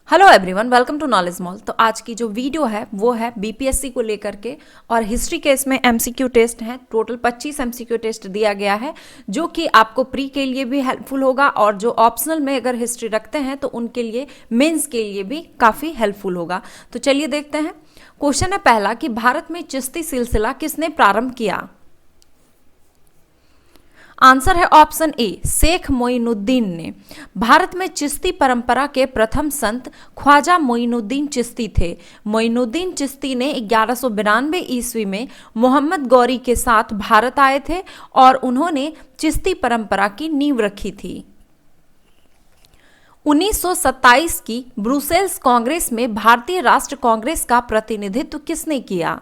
Hello everyone, welcome to knowledge mall. तो आज की जो वीडियो है वो है बीपीएससी को लेकर के, और हिस्ट्री के इसमें एमसीक्यू टेस्ट हैं। टोटल 25 एमसीक्यू टेस्ट दिया गया है, जो कि आपको प्री के लिए भी हेल्पफुल होगा, और जो ऑप्शनल में अगर हिस्ट्री रखते हैं तो उनके लिए, मेंस के लिए भी काफ़ी हेल्पफुल होगा। तो चलिए देखते हैं। क्वेश्चन है पहला कि भारत में चिश्ती सिलसिला किसने प्रारंभ किया। आंसर है ऑप्शन ए, शेख मोइनुद्दीन ने। भारत में चिश्ती परंपरा के प्रथम संत ख्वाजा मोइनुद्दीन चिश्ती थे। मोइनुद्दीन चिश्ती ने 1192 ईस्वी में मोहम्मद गौरी के साथ भारत आए थे और उन्होंने चिश्ती परंपरा की नींव रखी थी। 1927 की ब्रुसेल्स कांग्रेस में भारतीय राष्ट्र कांग्रेस का प्रतिनिधित्व किसने किया।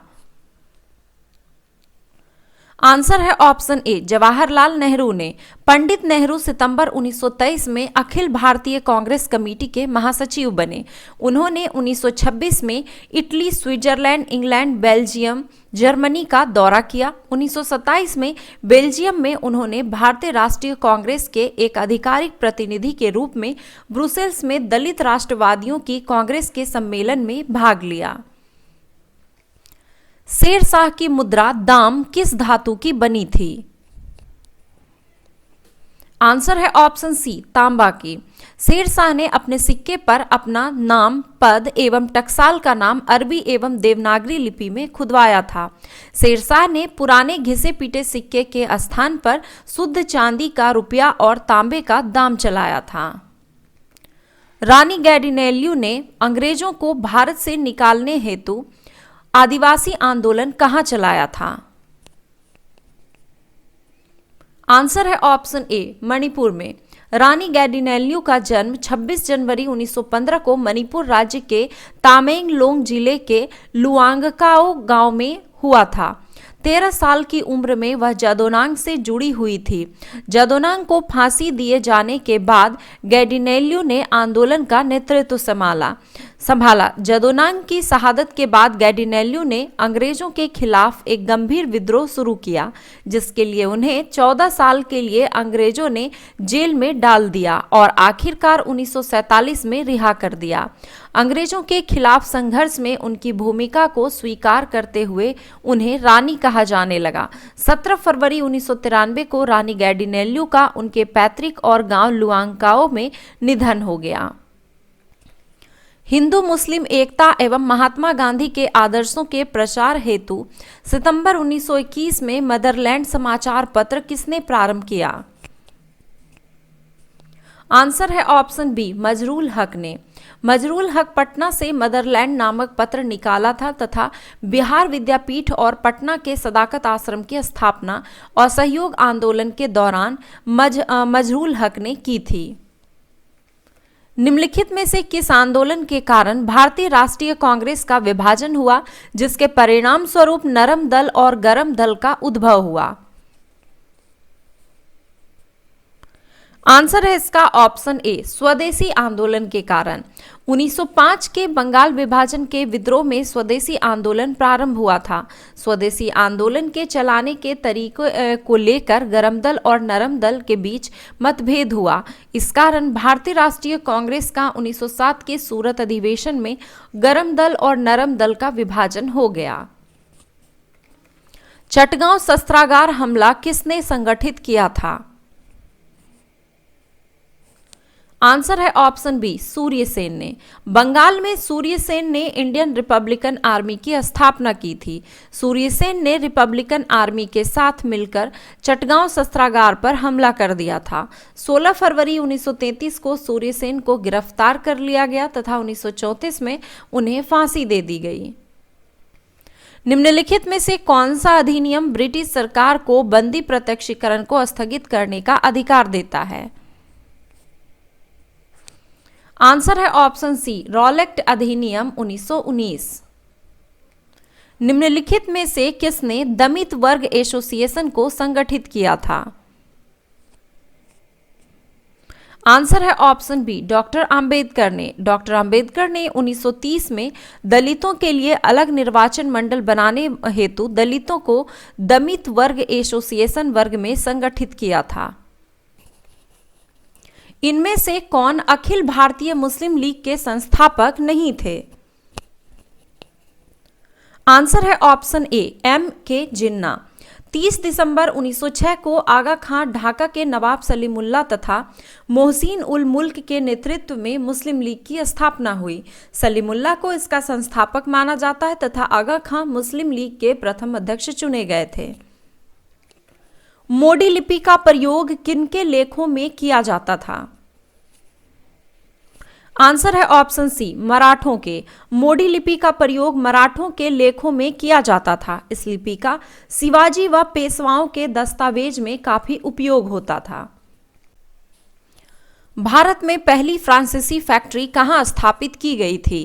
आंसर है ऑप्शन ए, जवाहरलाल नेहरू ने। पंडित नेहरू सितंबर 1923 में अखिल भारतीय कांग्रेस कमेटी के महासचिव बने। उन्होंने 1926 में Italy, Switzerland, England, Belgium, Germany का दौरा किया। 1927 में बेल्जियम में उन्होंने भारतीय राष्ट्रीय कांग्रेस के एक आधिकारिक प्रतिनिधि के रूप में ब्रुसेल्स में दलित राष्ट्रवादियों की कांग्रेस के सम्मेलन में भाग लिया। शेरशाह की मुद्रा दाम किस धातु की बनी थी। आंसर है ऑप्शन सी, तांबा की। शेरशाह ने अपने सिक्के पर अपना नाम, पद एवं टकसाल का नाम अरबी एवं देवनागरी लिपि में खुदवाया था। शेरशाह ने पुराने घिसे पीटे सिक्के के स्थान पर शुद्ध चांदी का रुपया और तांबे का दाम चलाया था। रानी गैडिनेल्यू ने अंग्रेजों को भारत से निकालने हेतु आदिवासी आंदोलन कहां चलाया था। आंसर है ऑप्शन ए, मणिपुर में। रानी गैडिनेल्यू का जन्म 26 जनवरी 1915 को मणिपुर राज्य के तामेंगलोंग जिले के लुआंगकाओ गांव में हुआ था। 13 साल की उम्र में वह जदोनांग से जुड़ी हुई थी। जदोनांग को फांसी दिए जाने के बाद गैडिनेल्यू ने आंदोलन का नेतृत्व संभाला। जदोनांग की शहादत के बाद गैडिनेल्यू ने अंग्रेजों के खिलाफ एक गंभीर विद्रोह शुरू किया, जिसके लिए उन्हें 14 साल के लिए अंग्रेजों ने जेल में डाल दिया और आखिरकार 1947 में रिहा कर दिया। अंग्रेजों के खिलाफ संघर्ष में उनकी भूमिका को स्वीकार करते हुए उन्हें रानी कहा जाने लगा। 17 फरवरी 1993 को रानी गैडिनेल्यू का उनके पैतृक और गांव लुआंगकाओ में निधन हो गया। हिंदू मुस्लिम एकता एवं महात्मा गांधी के आदर्शों के प्रचार हेतु सितंबर 1921 में मदरलैंड समाचार पत्र किसने प्रारंभ किया। आंसर है ऑप्शन बी, मजरूल हक ने। मजरूल हक पटना से मदरलैंड नामक पत्र निकाला था तथा बिहार विद्यापीठ और पटना के सदाकत आश्रम की स्थापना और सहयोग आंदोलन के दौरान मजरूल हक ने की थी। निम्नलिखित में से किस आंदोलन के कारण भारतीय राष्ट्रीय कांग्रेस का विभाजन हुआ, जिसके परिणाम स्वरूप नरम दल और गरम दल का उद्भव हुआ। आंसर है इसका ऑप्शन ए, स्वदेशी आंदोलन के कारण। 1905 के बंगाल विभाजन के विद्रोह में स्वदेशी आंदोलन प्रारंभ हुआ था। स्वदेशी आंदोलन के चलाने के तरीकों को लेकर गरम दल और नरम दल के बीच मतभेद हुआ। इस कारण भारतीय राष्ट्रीय कांग्रेस का 1907 के सूरत अधिवेशन में गरम दल और नरम दल का विभाजन हो गया। चटगांव शस्त्रागार हमला किसने संगठित किया था। आंसर है ऑप्शन बी, सूर्यसेन ने। बंगाल में सूर्यसेन ने इंडियन रिपब्लिकन आर्मी की स्थापना की थी। सूर्यसेन ने रिपब्लिकन आर्मी के साथ मिलकर चटगांव शस्त्रागार पर हमला कर दिया था। 16 फरवरी 1933 को सूर्यसेन को गिरफ्तार कर लिया गया तथा 1934 में उन्हें फांसी दे दी गई। निम्नलिखित में से कौन सा अधिनियम ब्रिटिश सरकार को बंदी प्रत्यक्षीकरण को स्थगित करने का अधिकार देता है। आंसर है ऑप्शन सी, रॉलेक्ट अधिनियम 1919। निम्नलिखित में से किसने दमित वर्ग एसोसिएशन को संगठित किया था। आंसर है ऑप्शन बी, डॉक्टर अंबेडकर ने। डॉक्टर अंबेडकर ने 1930 में दलितों के लिए अलग निर्वाचन मंडल बनाने हेतु दलितों को दमित वर्ग एसोसिएशन वर्ग में संगठित किया था। इनमें से कौन अखिल भारतीय मुस्लिम लीग के संस्थापक नहीं थे? आंसर है ऑप्शन ए एम के जिन्ना। 30 दिसंबर 1906 को आगा खां ढाका के नवाब सलीमुल्लाह तथा मोहसिन उल मुल्क के नेतृत्व में मुस्लिम लीग की स्थापना हुई। सलीमुल्लाह को इसका संस्थापक माना जाता है तथा आगा खां मुस्लिम लीग के प्रथम अध्यक्ष चुने गए थे। मोडी लिपि का प्रयोग किनके लेखों में किया जाता था? आंसर है ऑप्शन सी मराठों के। मोडी लिपि का प्रयोग मराठों के लेखों में किया जाता था। इस लिपि का शिवाजी व पेशवाओं के दस्तावेज में काफी उपयोग होता था। भारत में पहली फ्रांसीसी फैक्ट्री कहां स्थापित की गई थी?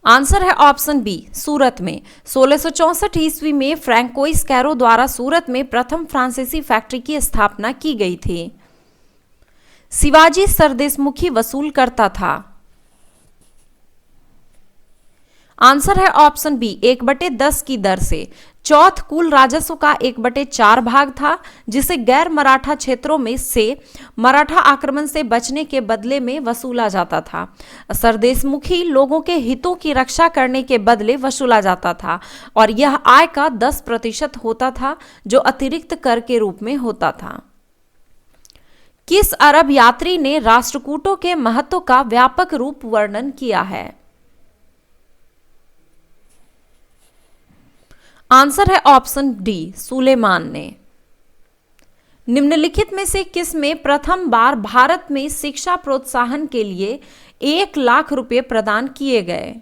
आंसर है ऑप्शन बी सूरत में। 1664 ईस्वी में फ्रैंकोइस कैरो द्वारा सूरत में प्रथम फ्रांसीसी फैक्ट्री की स्थापना की गई थी। शिवाजी सरदेशमुखी वसूल करता था। आंसर है ऑप्शन बी 1/10 की दर से। चौथ कुल राजस्व का 1/4 भाग था, जिसे गैर मराठा क्षेत्रों में से मराठा आक्रमण से बचने के बदले में वसूला जाता था। सरदेशमुखी लोगों के हितों की रक्षा करने के बदले वसूला जाता था और यह आय का 10% होता था, जो अतिरिक्त कर के रूप में होता था। किस अरब यात्री ने राष्ट्रकूटों के महत्व का व्यापक रूप वर्णन किया है? आंसर है ऑप्शन डी सुलेमान ने। निम्नलिखित में से किस में प्रथम बार भारत में शिक्षा प्रोत्साहन के लिए 1 लाख रुपए प्रदान किए गए?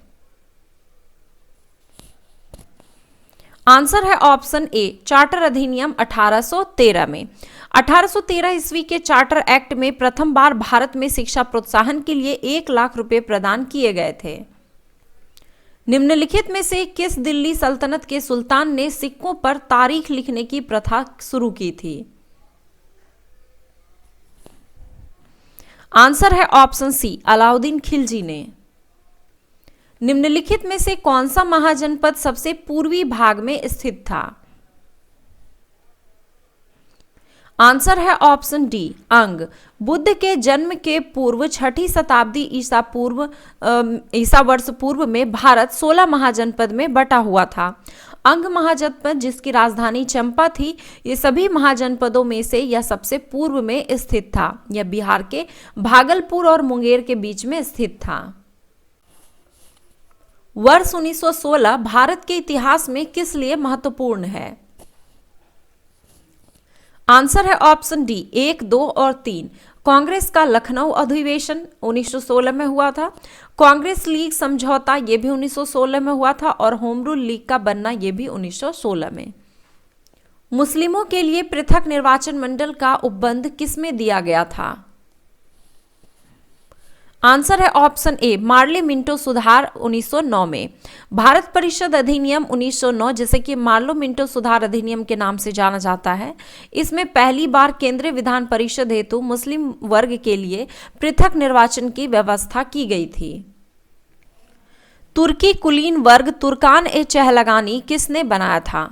आंसर है ऑप्शन ए चार्टर अधिनियम 1813 में। 1813 ईस्वी के चार्टर एक्ट में प्रथम बार भारत में शिक्षा प्रोत्साहन के लिए 1 लाख रुपए प्रदान किए गए थे। निम्नलिखित में से किस दिल्ली सल्तनत के सुल्तान ने सिक्कों पर तारीख लिखने की प्रथा शुरू की थी? आंसर है ऑप्शन सी अलाउद्दीन खिलजी ने। निम्नलिखित में से कौन सा महाजनपद सबसे पूर्वी भाग में स्थित था? आंसर है ऑप्शन डी अंग। बुद्ध के जन्म के पूर्व 6ठी शताब्दी ईसा वर्ष पूर्व में भारत 16 महाजनपद में बटा हुआ था। अंग महाजनपद, जिसकी राजधानी चंपा थी, ये सभी महाजनपदों में से यह सबसे पूर्व में स्थित था। यह बिहार के भागलपुर और मुंगेर के बीच में स्थित था। वर्ष 1916 भारत के इतिहास में किस लिए महत्वपूर्ण है? आंसर है ऑप्शन डी 1, 2 और 3। कांग्रेस का लखनऊ अधिवेशन 1916 में हुआ था। कांग्रेस लीग समझौता ये भी 1916 में हुआ था और होम रूल लीग का बनना ये भी 1916 में। मुस्लिमों के लिए पृथक निर्वाचन मंडल का उपबंध किसमें दिया गया था? आंसर है ऑप्शन ए मार्ले मिंटो सुधार 1909 में। भारत परिषद अधिनियम 1909, जिसे कि मार्लो मिंटो सुधार अधिनियम के नाम से जाना जाता है, इसमें पहली बार केंद्रीय विधान परिषद हेतु मुस्लिम वर्ग के लिए पृथक निर्वाचन की व्यवस्था की गई थी। तुर्की कुलीन वर्ग तुर्कान ए चहलगानी किसने बनाया था?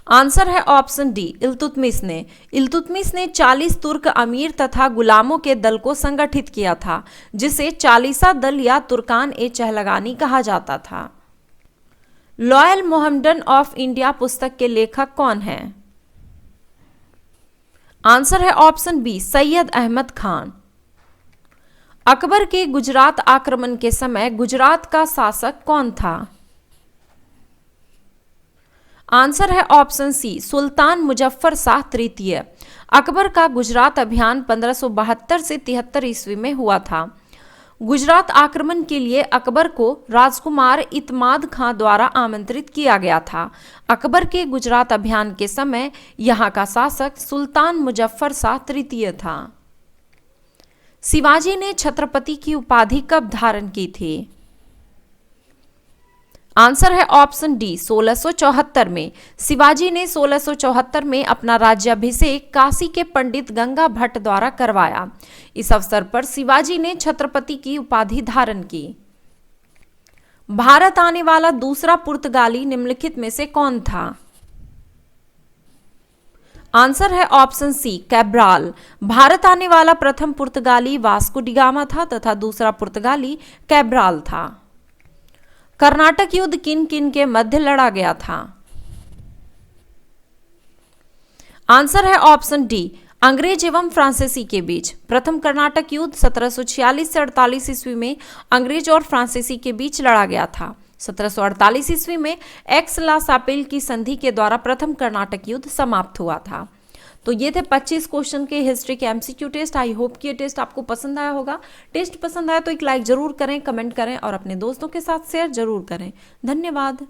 आंसर है ऑप्शन डी इल्तुतमिश ने। इल्तुतमिश ने 40 तुर्क अमीर तथा गुलामों के दल को संगठित किया था, जिसे 40सा दल या तुर्कान ए चहलगानी कहा जाता था। लॉयल मोहम्मडन ऑफ इंडिया पुस्तक के लेखक कौन हैं? आंसर है ऑप्शन बी सैयद अहमद खान। अकबर के गुजरात आक्रमण के समय गुजरात का शासक कौन था? आंसर है ऑप्शन सी सुल्तान मुजफ्फर शाह तृतीय। अकबर का गुजरात अभियान 1572 से 73 ईस्वी में हुआ था। गुजरात आक्रमण के लिए अकबर को राजकुमार इतमाद खां द्वारा आमंत्रित किया गया था। अकबर के गुजरात अभियान के समय यहाँ का शासक सुल्तान मुजफ्फर शाह तृतीय था। शिवाजी ने छत्रपति की उपाधि कब धारण की थी? आंसर है ऑप्शन डी 1674 में। शिवाजी ने 1674 में अपना राज्याभिषेक काशी के पंडित गंगा भट्ट द्वारा करवाया। इस अवसर पर शिवाजी ने छत्रपति की उपाधि धारण की। भारत आने वाला दूसरा पुर्तगाली निम्नलिखित में से कौन था? आंसर है ऑप्शन सी कैब्राल। भारत आने वाला प्रथम पुर्तगाली वास्को डी गामा था तथा दूसरा पुर्तगाली कैब्राल था। कर्नाटक युद्ध किन किन के मध्य लड़ा गया था? आंसर है ऑप्शन डी अंग्रेज एवं फ्रांसीसी के बीच। प्रथम कर्नाटक युद्ध 1746 से 48 ईस्वी में अंग्रेज और फ्रांसीसी के बीच लड़ा गया था। 1748 ईस्वी में एक्स ला सापेल की संधि के द्वारा प्रथम कर्नाटक युद्ध समाप्त हुआ था। तो ये थे 25 क्वेश्चन के हिस्ट्री के एमसीक्यू टेस्ट। आई होप कि ये टेस्ट आपको पसंद आया होगा। टेस्ट पसंद आया तो एक लाइक जरूर करें, कमेंट करें और अपने दोस्तों के साथ शेयर जरूर करें। धन्यवाद।